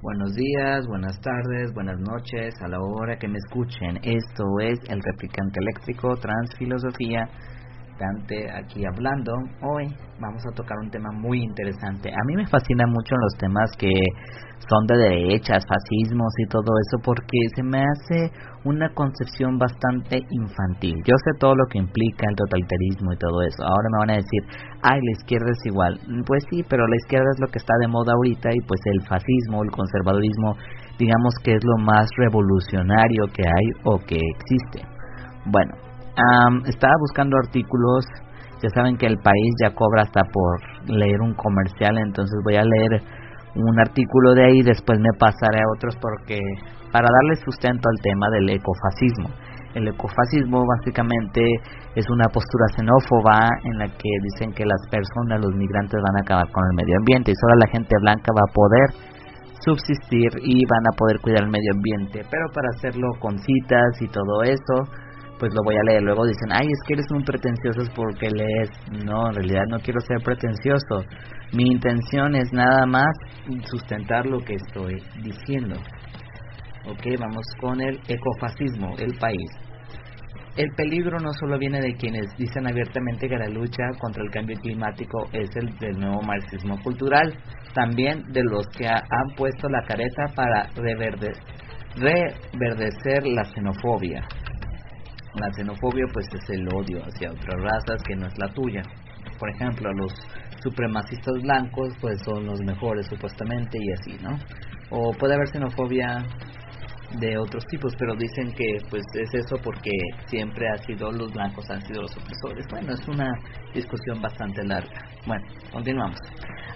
Buenos días, buenas tardes, buenas noches, a la hora que me escuchen. Esto es El Replicante Eléctrico, Transfilosofía, Dante aquí hablando. Hoy vamos a tocar un tema muy interesante. A mí me fascinan mucho los temas que son de derechas, fascismos y todo eso, porque se me hace una concepción bastante infantil. Yo sé todo lo que implica el totalitarismo y todo eso. Ahora me van a decir, ay, la izquierda es igual. Pues sí, pero la izquierda es lo que está de moda ahorita, y pues el fascismo, el conservadurismo, digamos que es lo más revolucionario que hay o que existe. Bueno, estaba buscando artículos. Ya saben que el país ya cobra hasta por leer un comercial, entonces voy a leer un artículo de ahí, después me pasaré a otros porque para darle sustento al tema del ecofascismo. El ecofascismo básicamente es una postura xenófoba en la que dicen que las personas, los migrantes, van a acabar con el medio ambiente y solo la gente blanca va a poder subsistir y van a poder cuidar el medio ambiente. Pero para hacerlo con citas y todo eso, pues lo voy a leer. Luego dicen, ay, es que eres un pretencioso porque lees. No, en realidad no quiero ser pretencioso. Mi intención es nada más sustentar lo que estoy diciendo. Ok, vamos con el ecofascismo, el país. El peligro no solo viene de quienes dicen abiertamente que la lucha contra el cambio climático es el del nuevo marxismo cultural, también de los que han puesto la careta para reverdecer la xenofobia. La xenofobia pues es el odio hacia otras razas que no es la tuya. Por ejemplo, los supremacistas blancos pues son los mejores supuestamente y así, ¿no? O puede haber xenofobia de otros tipos, pero dicen que pues es eso porque siempre los blancos han sido los opresores. Bueno, es una discusión bastante larga. Bueno, continuamos.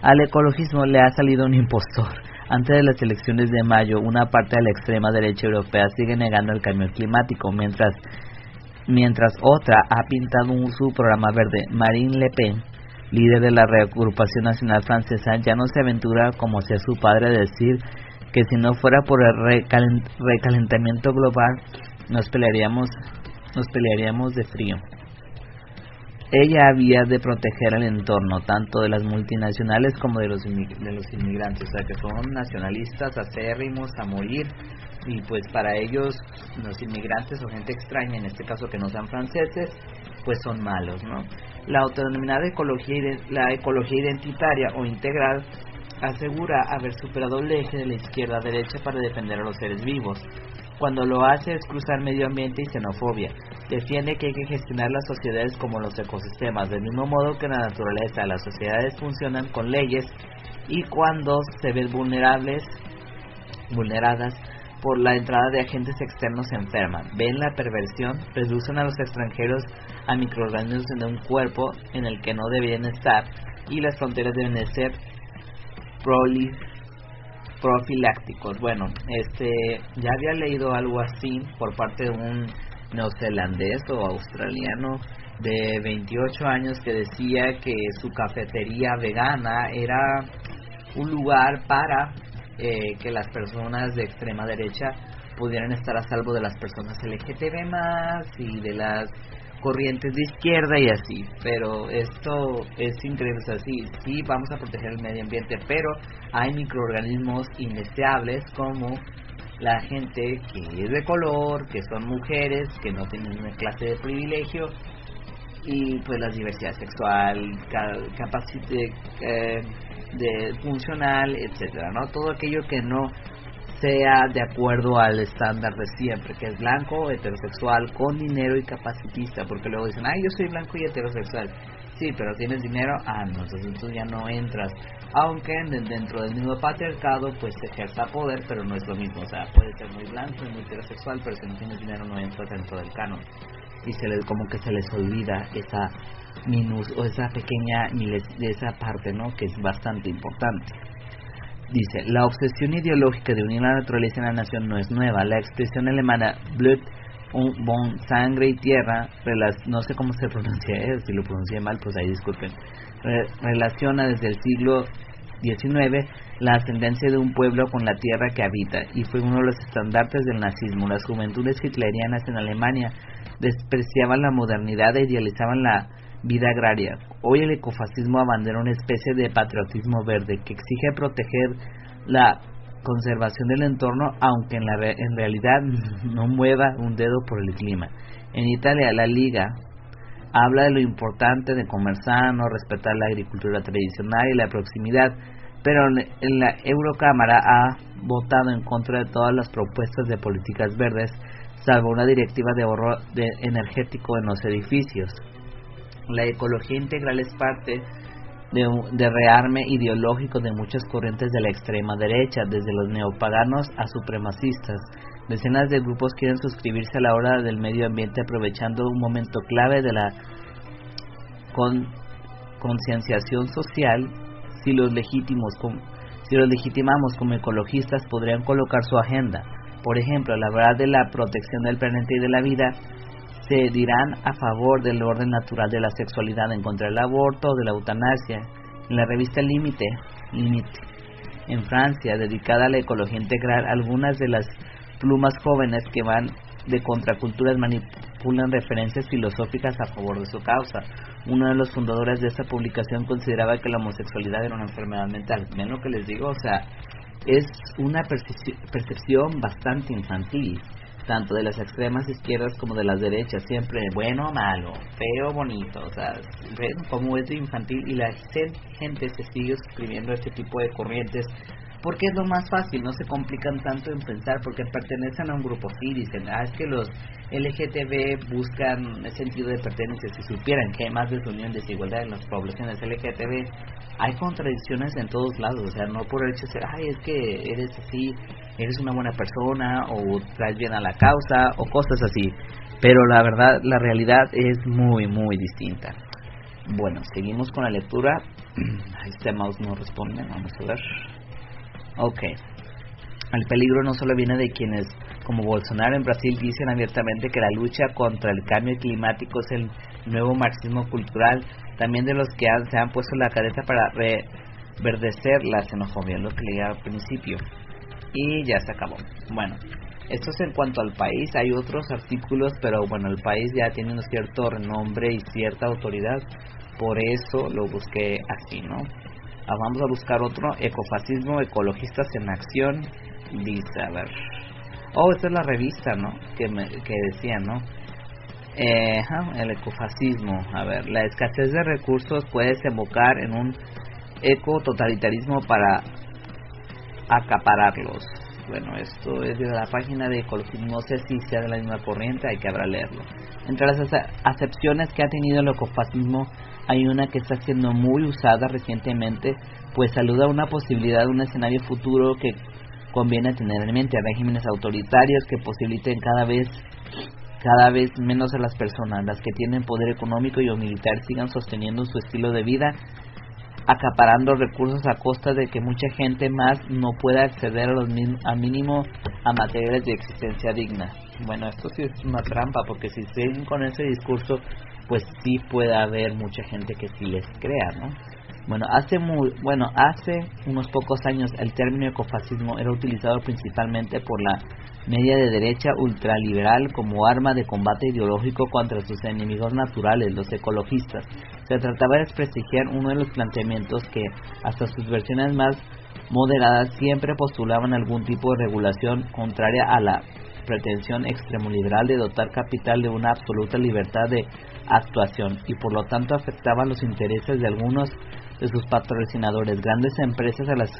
Al ecologismo le ha salido un impostor. Antes de las elecciones de mayo, una parte de la extrema derecha europea sigue negando el cambio climático, mientras otra ha pintado su programa verde. Marine Le Pen, líder de la reagrupación nacional francesa, ya no se aventura como hacía su padre a decir que si no fuera por el recalentamiento global nos pelearíamos de frío. Ella había de proteger el entorno tanto de las multinacionales como de los inmigrantes, o sea que son nacionalistas acérrimos a morir, y pues para ellos los inmigrantes o gente extraña, en este caso que no sean franceses, pues son malos, ¿no? La autodenominada la ecología identitaria o integral asegura haber superado el eje de la izquierda a derecha para defender a los seres vivos. Cuando lo hace es cruzar medio ambiente y xenofobia. Defiende que hay que gestionar las sociedades como los ecosistemas, del mismo modo que la naturaleza. Las sociedades funcionan con leyes y cuando se ven vulneradas por la entrada de agentes externos se enferman. Ven la perversión, reducen a los extranjeros a microorganismos en un cuerpo en el que no deberían estar, y las fronteras deben de ser profilácticos. Bueno, ya había leído algo así por parte de un neozelandés o australiano de 28 años que decía que su cafetería vegana era un lugar para que las personas de extrema derecha pudieran estar a salvo de las personas LGTB más y de las corrientes de izquierda y así. Pero esto es increíble. O sea, sí vamos a proteger el medio ambiente, pero hay microorganismos indeseables como la gente que es de color, que son mujeres, que no tienen una clase de privilegio, y pues la diversidad sexual, de funcional, etcétera, ¿no? Todo aquello que no sea de acuerdo al estándar de siempre, que es blanco, heterosexual, con dinero y capacitista, porque luego dicen, ay, yo soy blanco y heterosexual. Sí, pero tienes dinero, no, entonces tú ya no entras. Aunque dentro del mismo patriarcado pues se ejerza poder, pero no es lo mismo. O sea, puede ser muy blanco y muy heterosexual, pero si no tienes dinero no entras dentro del canon. Y como que se les olvida esa esa pequeña esa parte, ¿no? Que es bastante importante. Dice, la obsesión ideológica de unir la naturaleza y la nación no es nueva. La expresión alemana Blut und Bon, sangre y tierra, no sé cómo se pronuncia eso, si lo pronuncié mal, pues ahí disculpen, relaciona desde el siglo XIX la ascendencia de un pueblo con la tierra que habita, y fue uno de los estandartes del nazismo. Las juventudes hitlerianas en Alemania despreciaban la modernidad e idealizaban la vida agraria. Hoy el ecofascismo abandera una especie de patriotismo verde que exige proteger la conservación del entorno, aunque en realidad no mueva un dedo por el clima. En Italia, la Liga habla de lo importante de comer sano, respetar la agricultura tradicional y la proximidad, pero en la Eurocámara ha votado en contra de todas las propuestas de políticas verdes, salvo una directiva de ahorro energético en los edificios. La ecología integral es parte de rearme ideológico de muchas corrientes de la extrema derecha, desde los neopaganos a supremacistas. Decenas de grupos quieren suscribirse a la hora del medio ambiente, aprovechando un momento clave de la concienciación social. Si los legitimamos como ecologistas, podrían colocar su agenda. Por ejemplo, al hablar de la protección del planeta y de la vida, se dirán a favor del orden natural de la sexualidad, en contra del aborto o de la eutanasia. En la revista Límite, en Francia, dedicada a la ecología integral, algunas de las plumas jóvenes que van de contraculturas manipulan referencias filosóficas a favor de su causa. Uno de los fundadores de esta publicación consideraba que la homosexualidad era una enfermedad mental. ¿Ven lo que les digo? O sea, es una percepción bastante infantil, tanto de las extremas izquierdas como de las derechas, siempre bueno o malo, feo o bonito. O sea, ven cómo es de infantil, y la gente se sigue suscribiendo a este tipo de corrientes porque es lo más fácil, no se complican tanto en pensar, porque pertenecen a un grupo. Sí, dicen, es que los LGTB buscan el sentido de pertenencia. Si supieran que hay más desunión y desigualdad en las poblaciones LGTB, hay contradicciones en todos lados. O sea, no por el hecho de ser, es que eres así, eres una buena persona, o traes bien a la causa, o cosas así. Pero la verdad, la realidad es muy, muy distinta. Bueno, seguimos con la lectura. Este mouse no responde, vamos a ver. Ok. El peligro no solo viene de quienes, como Bolsonaro en Brasil, dicen abiertamente que la lucha contra el cambio climático es el nuevo marxismo cultural, también de los que se han puesto la careta para reverdecer la xenofobia, lo que leía al principio. Y ya se acabó. Bueno, esto es en cuanto al país. Hay otros artículos, pero bueno, el país ya tiene un cierto renombre y cierta autoridad, por eso lo busqué aquí, ¿no? Vamos a buscar otro, ecofascismo, ecologistas en acción. Dice, a ver, esta es la revista, ¿no? Que decía, ¿no? El ecofascismo. A ver, la escasez de recursos puede desembocar en un ecototalitarismo para acapararlos. Bueno, esto es de la página de ecologismo, no sé si sea de la misma corriente, hay que habrá leerlo. Entre las acepciones que ha tenido el ecofascismo, hay una que está siendo muy usada recientemente, pues saluda una posibilidad de un escenario futuro que conviene tener en mente: regímenes autoritarios que posibiliten cada vez menos a las personas, las que tienen poder económico y o militar, sigan sosteniendo su estilo de vida, acaparando recursos a costa de que mucha gente más no pueda acceder a mínimo a materiales de existencia digna. Bueno, esto sí es una trampa, porque si siguen con ese discurso, pues sí puede haber mucha gente que sí les crea, ¿no? Bueno, hace unos pocos años el término ecofascismo era utilizado principalmente por la media de derecha ultraliberal como arma de combate ideológico contra sus enemigos naturales, los ecologistas. Se trataba de desprestigiar uno de los planteamientos que, hasta sus versiones más moderadas, siempre postulaban algún tipo de regulación contraria a la pretensión extremoliberal de dotar capital de una absoluta libertad de actuación, y por lo tanto afectaban los intereses de algunos de sus patrocinadores, grandes empresas a las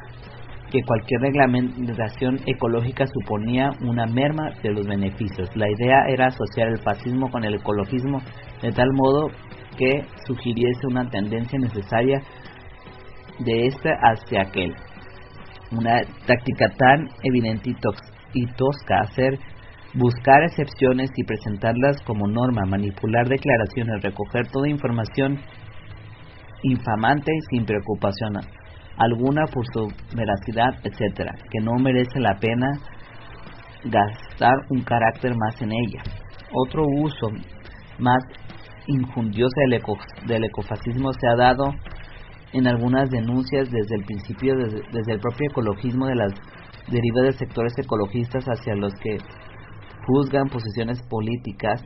que cualquier reglamentación ecológica suponía una merma de los beneficios. La idea era asociar el fascismo con el ecologismo de tal modo que sugiriese una tendencia necesaria de este hacia aquel. Una táctica tan evidente y tosca: buscar excepciones y presentarlas como norma, manipular declaraciones, recoger toda información infamante y sin preocupación alguna por su veracidad, etcétera, que no merece la pena gastar un carácter más en ella. Otro uso más injundioso del ecofascismo se ha dado en algunas denuncias desde el principio, desde el propio ecologismo, de las derivas de sectores ecologistas hacia los que juzgan posiciones políticas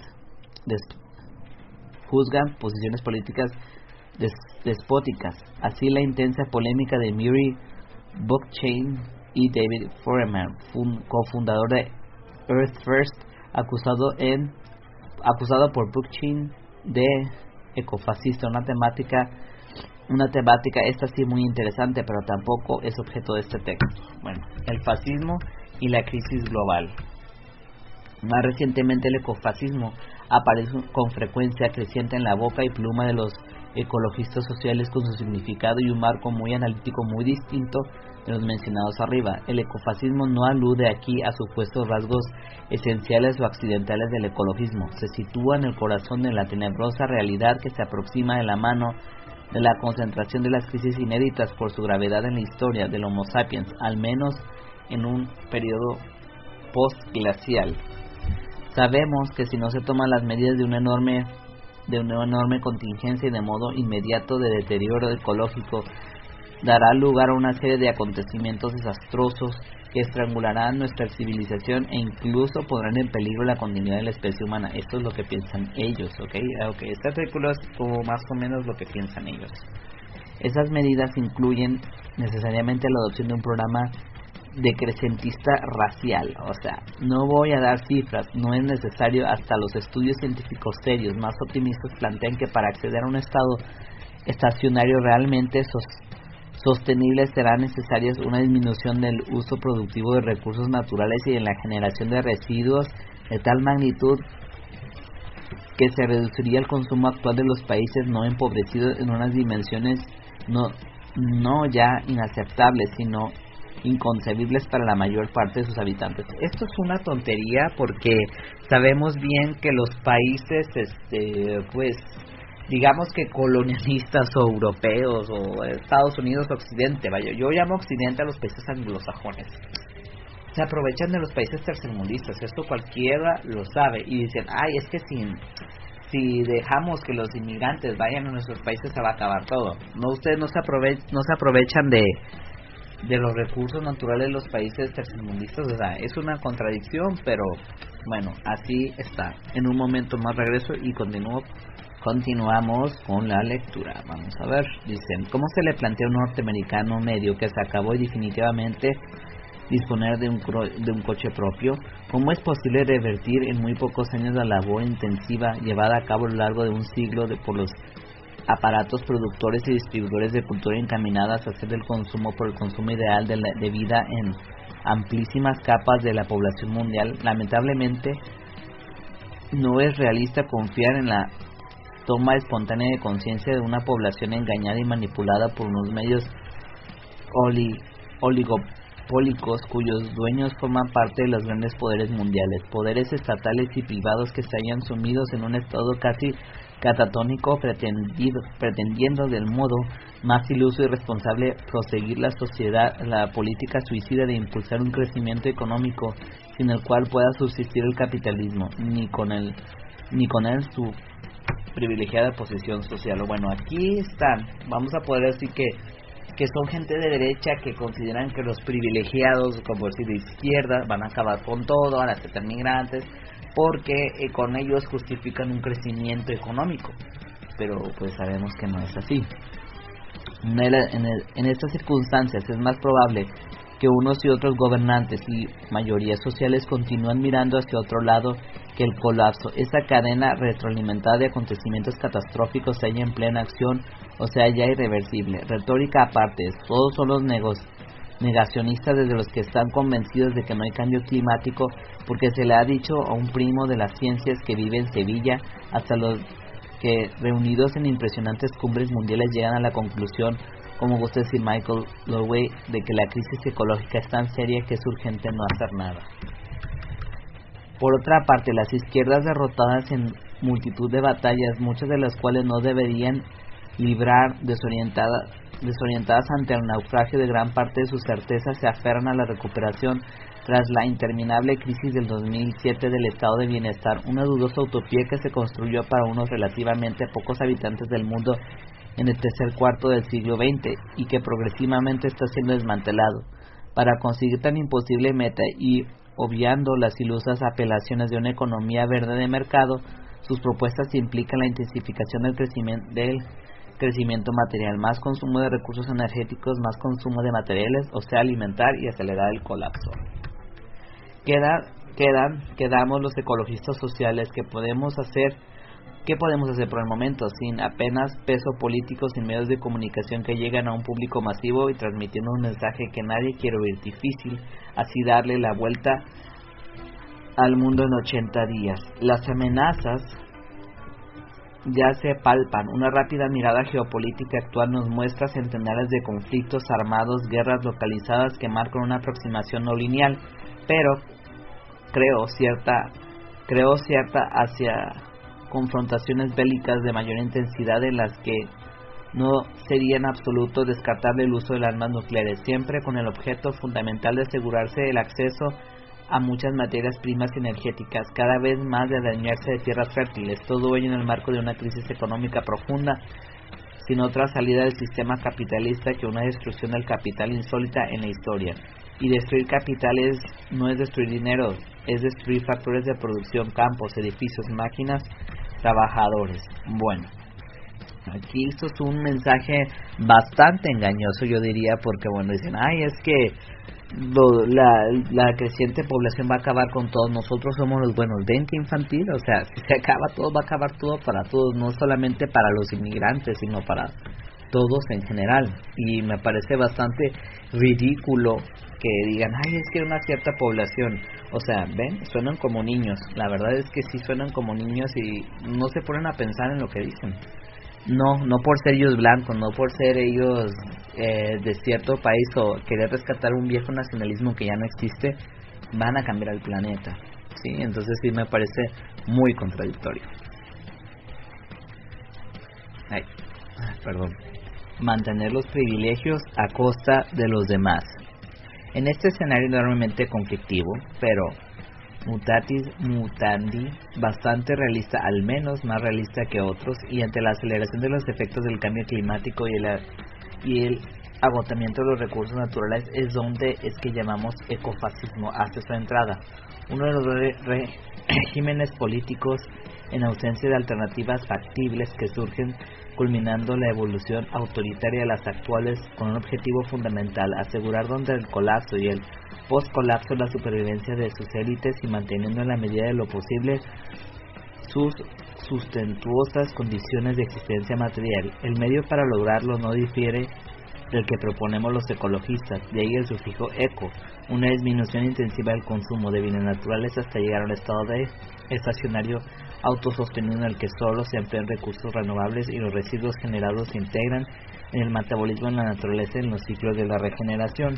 despóticas. Así, la intensa polémica de Murray Bookchin y David Foreman, cofundador de Earth First, acusado por Putin de ecofascista, una temática esta sí muy interesante, pero tampoco es objeto de este texto. Bueno, el fascismo y la crisis global. Más recientemente el ecofascismo aparece con frecuencia creciente en la boca y pluma de los ecologistas sociales, con su significado y un marco muy analítico muy distinto de los mencionados arriba. El ecofascismo no alude aquí a supuestos rasgos esenciales o accidentales del ecologismo. Se sitúa en el corazón de la tenebrosa realidad que se aproxima de la mano de la concentración de las crisis inéditas por su gravedad en la historia del Homo sapiens, al menos en un periodo postglacial. Sabemos que si no se toman las medidas de una enorme contingencia y de modo inmediato de deterioro ecológico, dará lugar a una serie de acontecimientos desastrosos que estrangularán nuestra civilización e incluso pondrán en peligro la continuidad de la especie humana. Esto es lo que piensan ellos, ¿ok? Este artículo es como más o menos lo que piensan ellos. Esas medidas incluyen necesariamente la adopción de un programa decrecentista racial. O sea, no voy a dar cifras, no es necesario. Hasta los estudios científicos serios más optimistas plantean que para acceder a un estado estacionario realmente sostenible será necesaria una disminución del uso productivo de recursos naturales y de la generación de residuos de tal magnitud que se reduciría el consumo actual de los países no empobrecidos en unas dimensiones no ya inaceptables, sino inconcebibles para la mayor parte de sus habitantes. Esto es una tontería porque sabemos bien que los países pues digamos que colonialistas o europeos o Estados Unidos, Occidente, yo llamo Occidente a los países anglosajones, se aprovechan de los países tercermundistas. Esto cualquiera lo sabe y dicen, ay, es que si dejamos que los inmigrantes vayan a nuestros países se va a acabar todo. No, ustedes no se aprovechan de los recursos naturales de los países tercermundistas. O sea, es una contradicción, pero bueno, así está. En un momento más regreso y continuamos con la lectura. Vamos a ver, dicen, ¿cómo se le plantea a un norteamericano medio que se acabó definitivamente disponer de un coche propio? ¿Cómo es posible revertir en muy pocos años la labor intensiva llevada a cabo a lo largo de un siglo por los aparatos productores y distribuidores de cultura encaminadas a hacer del consumo por el consumo ideal de vida en amplísimas capas de la población mundial? Lamentablemente no es realista confiar en la toma espontánea de conciencia de una población engañada y manipulada por unos medios oligopólicos cuyos dueños forman parte de los grandes poderes mundiales, poderes estatales y privados que se hayan sumidos en un estado casi catatónico, pretendiendo del modo más iluso y responsable proseguir la política suicida de impulsar un crecimiento económico sin el cual pueda subsistir el capitalismo, ni con él su privilegiada posición social. Bueno, aquí están, vamos a poder decir que son gente de derecha que consideran que los privilegiados, como decir de izquierda, van a acabar con todo, van a ser migrantes, porque con ellos justifican un crecimiento económico, pero pues sabemos que no es así. En estas circunstancias es más probable que unos y otros gobernantes y mayorías sociales continúan mirando hacia otro lado que el colapso. Esta cadena retroalimentada de acontecimientos catastróficos se halla en plena acción o sea ya irreversible. Retórica aparte, todos son los negacionistas, desde los que están convencidos de que no hay cambio climático porque se le ha dicho a un primo de las ciencias que vive en Sevilla, hasta los que reunidos en impresionantes cumbres mundiales llegan a la conclusión, como gusta decir Michael Lowy, de que la crisis ecológica es tan seria que es urgente no hacer nada. Por otra parte, las izquierdas derrotadas en multitud de batallas, muchas de las cuales no deberían librar, desorientadas ante el naufragio de gran parte de sus certezas, se aferran a la recuperación tras la interminable crisis del 2007 del estado de bienestar, una dudosa utopía que se construyó para unos relativamente pocos habitantes del mundo en el tercer cuarto del siglo XX y que progresivamente está siendo desmantelado. Para conseguir tan imposible meta y obviando las ilusas apelaciones de una economía verde de mercado, sus propuestas implican la intensificación del crecimiento material, más consumo de recursos energéticos, más consumo de materiales, o sea, alimentar y acelerar el colapso. Quedamos los ecologistas sociales. ¿Qué podemos hacer por el momento? Sin apenas peso político, sin medios de comunicación que llegan a un público masivo y transmitiendo un mensaje que nadie quiere oír. Difícil así darle la vuelta al mundo en 80 días. Las amenazas ya se palpan. Una rápida mirada geopolítica actual nos muestra centenares de conflictos armados, guerras localizadas que marcan una aproximación no lineal, pero creo cierta hacia confrontaciones bélicas de mayor intensidad en las que no sería en absoluto descartable el uso de armas nucleares, siempre con el objeto fundamental de asegurarse el acceso a muchas materias primas energéticas, cada vez más de adueñarse de tierras fértiles, todo ello en el marco de una crisis económica profunda, sin otra salida del sistema capitalista que una destrucción del capital insólita en la historia. Y destruir capitales no es destruir dinero, es destruir factores de producción, campos, edificios, máquinas, trabajadores. Bueno, aquí esto es un mensaje bastante engañoso, yo diría, porque bueno, dicen, es que la creciente población va a acabar con todos, nosotros somos los buenos. ¿Ven qué infantil? O sea, si se acaba todo, va a acabar todo para todos, no solamente para los inmigrantes, sino para todos en general. Y me parece bastante ridículo que digan, es que una cierta población, o sea, ven, suenan como niños. La verdad es que sí suenan como niños y no se ponen a pensar en lo que dicen. No por ser ellos blancos, no por ser ellos de cierto país o querer rescatar un viejo nacionalismo que ya no existe, van a cambiar el planeta, ¿sí? Entonces sí me parece muy contradictorio. Mantener los privilegios a costa de los demás. En este escenario enormemente conflictivo, pero mutatis mutandi, bastante realista, al menos más realista que otros, y ante la aceleración de los efectos del cambio climático y el agotamiento de los recursos naturales, es donde es que llamamos ecofascismo hace su entrada. Uno de los regímenes políticos en ausencia de alternativas factibles que surgen, culminando la evolución autoritaria de las actuales con un objetivo fundamental: asegurar durante el colapso y el post-colapso la supervivencia de sus élites y manteniendo en la medida de lo posible sus sustentuosas condiciones de existencia material. El medio para lograrlo no difiere del que proponemos los ecologistas, de ahí el sufijo eco, una disminución intensiva del consumo de bienes naturales hasta llegar a un estado de estacionario autosostenido en el que solo se emplean recursos renovables y los residuos generados se integran en el metabolismo de la naturaleza en los ciclos de la regeneración.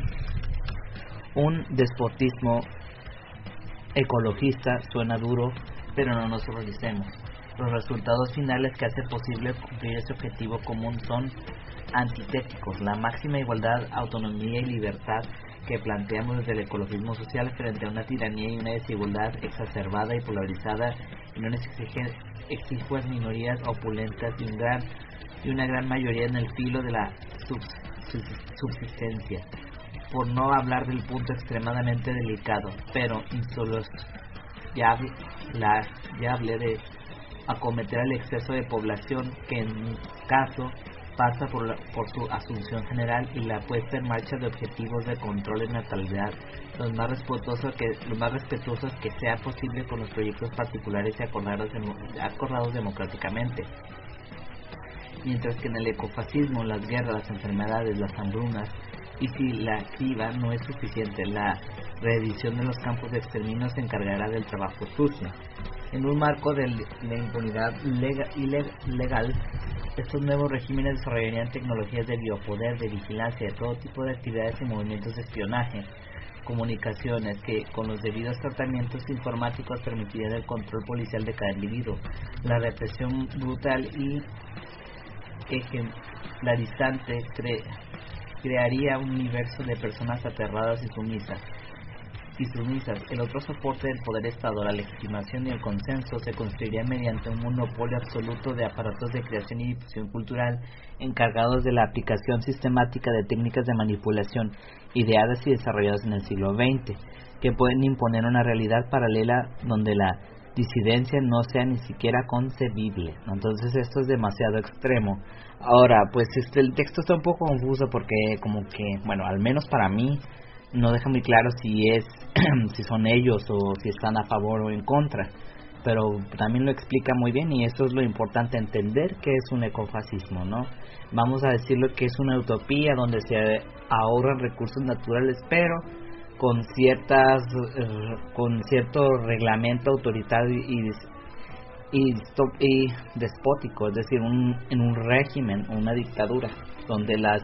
Un despotismo ecologista suena duro, pero no nos horroricemos. Los resultados finales que hacen posible cumplir ese objetivo común son antitéticos. La máxima igualdad, autonomía y libertad que planteamos desde el ecologismo social frente a una tiranía y una desigualdad exacerbada y polarizada en unas exiguas minorías opulentas y una gran mayoría en el filo de la subsistencia. Por no hablar del punto extremadamente delicado, pero insoslayable de acometer el exceso de población que en un caso pasa por su asunción general y la puesta en marcha de objetivos de control de natalidad los más respetuosos que sea posible con los proyectos particulares y acordados democráticamente. Mientras que en el ecofascismo las guerras, las enfermedades, las hambrunas, y si la criba no es suficiente, la reedición de los campos de exterminio se encargará del trabajo sucio. En un marco de la impunidad legal, estos nuevos regímenes desarrollarían tecnologías de biopoder, de vigilancia, de todo tipo de actividades y movimientos de espionaje, comunicaciones que con los debidos tratamientos informáticos permitirían el control policial de cada individuo, la represión brutal y ejemplarizante crearía un universo de personas aterradas y sumisas. El otro soporte del poder Estado, la legitimación y el consenso, se construiría mediante un monopolio absoluto de aparatos de creación y difusión cultural encargados de la aplicación sistemática de técnicas de manipulación ideadas y desarrolladas en el siglo XX, que pueden imponer una realidad paralela donde la disidencia no sea ni siquiera concebible, ¿no? Entonces esto es demasiado extremo. Ahora, pues el texto está un poco confuso porque como que, bueno, al menos para mí no deja muy claro si es si son ellos o si están a favor o en contra, pero también lo explica muy bien, y esto es lo importante, entender que es un ecofascismo, ¿no? Vamos a decirlo que es una utopía donde se ahorran recursos naturales, pero con con cierto reglamento autoritario y despótico, es decir, en un régimen, una dictadura, donde las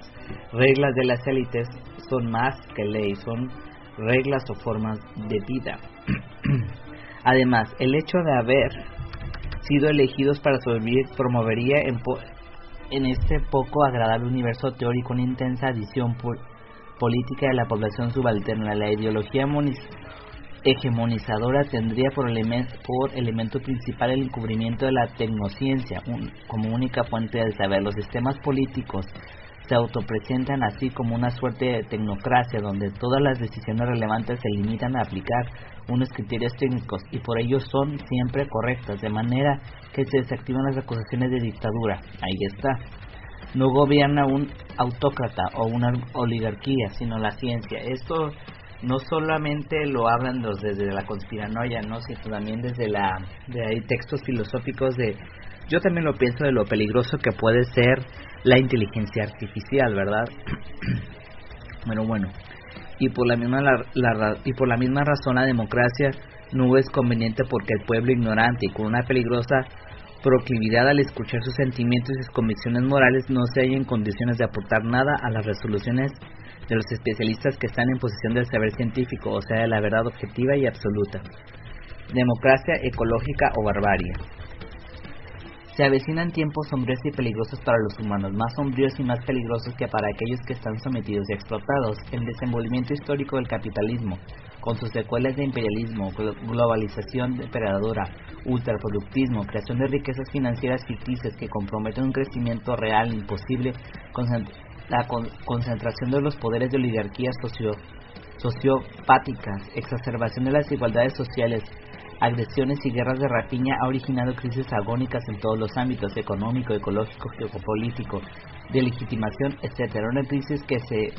reglas de las élites son más que ley, son reglas o formas de vida. Además, el hecho de haber sido elegidos para sobrevivir promovería en este poco agradable universo teórico una intensa adición política de la población subalterna. La ideología hegemonizadora tendría por elemento principal el encubrimiento de la tecnociencia como única fuente del saber. Los sistemas políticos se autopresentan así como una suerte de tecnocracia donde todas las decisiones relevantes se limitan a aplicar unos criterios técnicos y por ello son siempre correctas, de manera que se desactivan las acusaciones de dictadura. Ahí está. No gobierna un autócrata o una oligarquía, sino la ciencia. Esto no solamente lo hablan desde la conspiranoia, ¿no?, sino también de ahí textos filosóficos yo también lo pienso, de lo peligroso que puede ser la inteligencia artificial, ¿verdad? Bueno, y por la misma razón la democracia no es conveniente, porque el pueblo ignorante y con una peligrosa proclividad al escuchar sus sentimientos y sus convicciones morales no se halla en condiciones de aportar nada a las resoluciones de los especialistas que están en posesión del saber científico, o sea, de la verdad objetiva y absoluta. Democracia ecológica o barbarie. Se avecinan tiempos sombríos y peligrosos para los humanos, más sombríos y más peligrosos que para aquellos que están sometidos y explotados. El desenvolvimiento histórico del capitalismo, con sus secuelas de imperialismo, globalización depredadora, ultraproductismo, creación de riquezas financieras ficticias que comprometen un crecimiento real imposible, la concentración de los poderes de oligarquías sociopáticas, exacerbación de las desigualdades sociales, agresiones y guerras de rapiña ha originado crisis agónicas en todos los ámbitos: económico, ecológico, geopolítico, de legitimación, etc. Una crisis que se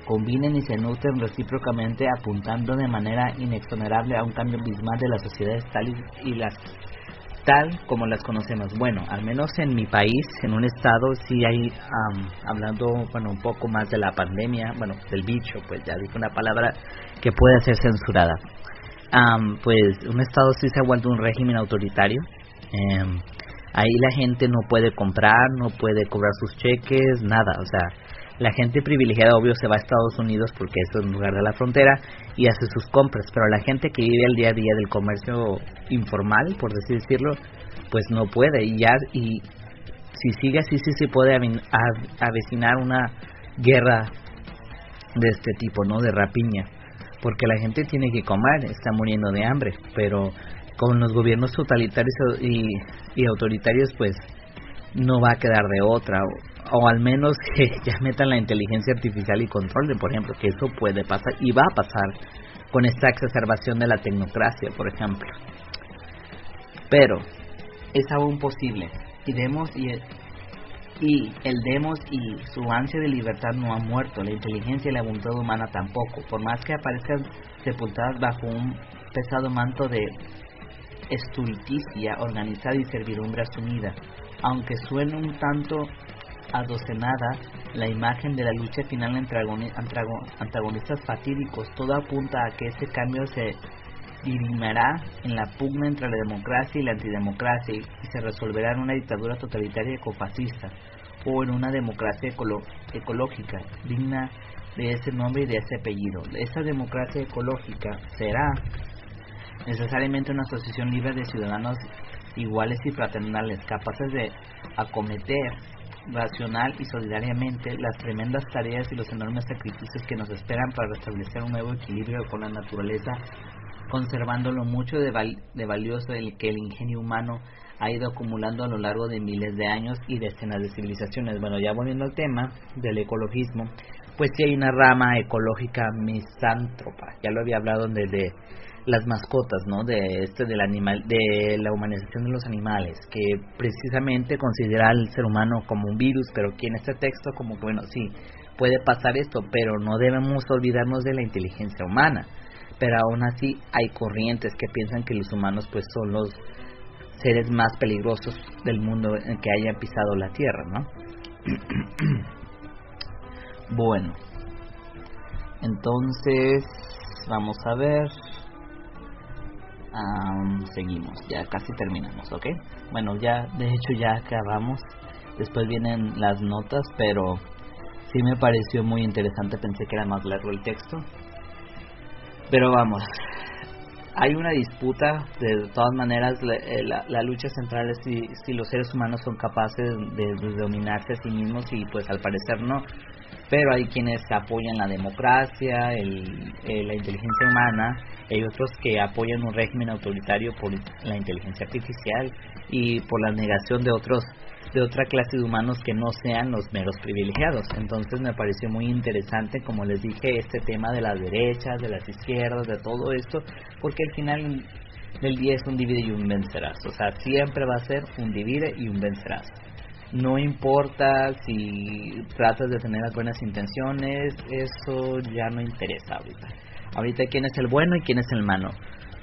combinen y se nutren recíprocamente, apuntando de manera inexonerable a un cambio abismal de las sociedades tal como las conocemos. Bueno, al menos en mi país, en un estado, sí hay, hablando, un poco más de la pandemia, del bicho, pues ya dije una palabra que puede ser censurada. Pues un estado sí se ha vuelto un régimen autoritario. Ahí la gente no puede comprar, no puede cobrar sus cheques, nada. O sea, la gente privilegiada, obvio, se va a Estados Unidos porque eso es un lugar de la frontera y hace sus compras, pero la gente que vive el día a día del comercio informal, por así decirlo, pues no puede. Y si sigue así, sí puede avecinar una guerra de este tipo, ¿no?, de rapiña, porque la gente tiene que comer, está muriendo de hambre. Pero con los gobiernos totalitarios y autoritarios, pues no va a quedar de otra, o al menos que ya metan la inteligencia artificial y controlen, por ejemplo, que eso puede pasar y va a pasar con esta exacerbación de la tecnocracia, por ejemplo. Pero es aún posible, y el demos y su ansia de libertad no ha muerto. La inteligencia y la voluntad humana tampoco, por más que aparezcan sepultadas bajo un pesado manto de estulticia organizada y servidumbre asumida. Aunque suene un tanto adocenada la imagen de la lucha final entre antagonistas fatídicos, todo apunta a que este cambio se dirimirá en la pugna entre la democracia y la antidemocracia y se resolverá en una dictadura totalitaria ecofascista o en una democracia ecológica digna de ese nombre y de ese apellido. Esa democracia ecológica será necesariamente una asociación libre de ciudadanos iguales y fraternales, capaces de acometer racional y solidariamente las tremendas tareas y los enormes sacrificios que nos esperan para restablecer un nuevo equilibrio con la naturaleza, conservando lo mucho de valioso que el ingenio humano ha ido acumulando a lo largo de miles de años y decenas de civilizaciones. Bueno, ya volviendo al tema del ecologismo, pues sí hay una rama ecológica misántropa, ya lo había hablado desde las mascotas, ¿no? Del animal, de la humanización de los animales, que precisamente considera al ser humano como un virus, pero aquí en este texto como que bueno, sí, puede pasar esto, pero no debemos olvidarnos de la inteligencia humana. Pero aún así hay corrientes que piensan que los humanos pues son los seres más peligrosos del mundo en que hayan pisado la tierra, ¿no? Bueno, entonces vamos a ver. Seguimos, ya casi terminamos, ¿ok? Bueno, ya de hecho ya acabamos. Después vienen las notas, pero sí me pareció muy interesante. Pensé que era más largo el texto, pero vamos. Hay una disputa, de todas maneras. La lucha central es si los seres humanos son capaces de dominarse a sí mismos, y pues al parecer no. Pero hay quienes apoyan la democracia, la inteligencia humana, hay otros que apoyan un régimen autoritario por la inteligencia artificial y por la negación de otra clase de humanos que no sean los meros privilegiados. Entonces me pareció muy interesante, como les dije, este tema de las derechas, de las izquierdas, de todo esto, porque al final del día es un divide y un vencerás. O sea, siempre va a ser un divide y un vencerás. No importa si tratas de tener las buenas intenciones, eso ya no interesa ahorita. Ahorita quién es el bueno y quién es el malo.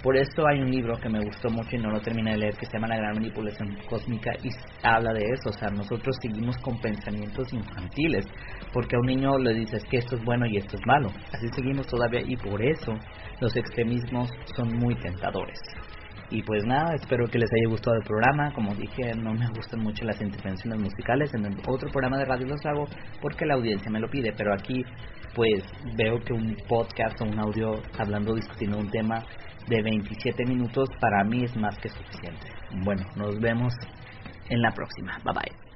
Por eso hay un libro que me gustó mucho y no lo terminé de leer, que se llama La Gran Manipulación Cósmica, y habla de eso. O sea, nosotros seguimos con pensamientos infantiles, porque a un niño le dices que esto es bueno y esto es malo. Así seguimos todavía, y por eso los extremismos son muy tentadores. Y pues nada, espero que les haya gustado el programa. Como dije, no me gustan mucho las intervenciones musicales. En el otro programa de radio los hago porque la audiencia me lo pide, pero aquí pues veo que un podcast o un audio discutiendo un tema de 27 minutos para mí es más que suficiente. Bueno, nos vemos en la próxima. Bye bye.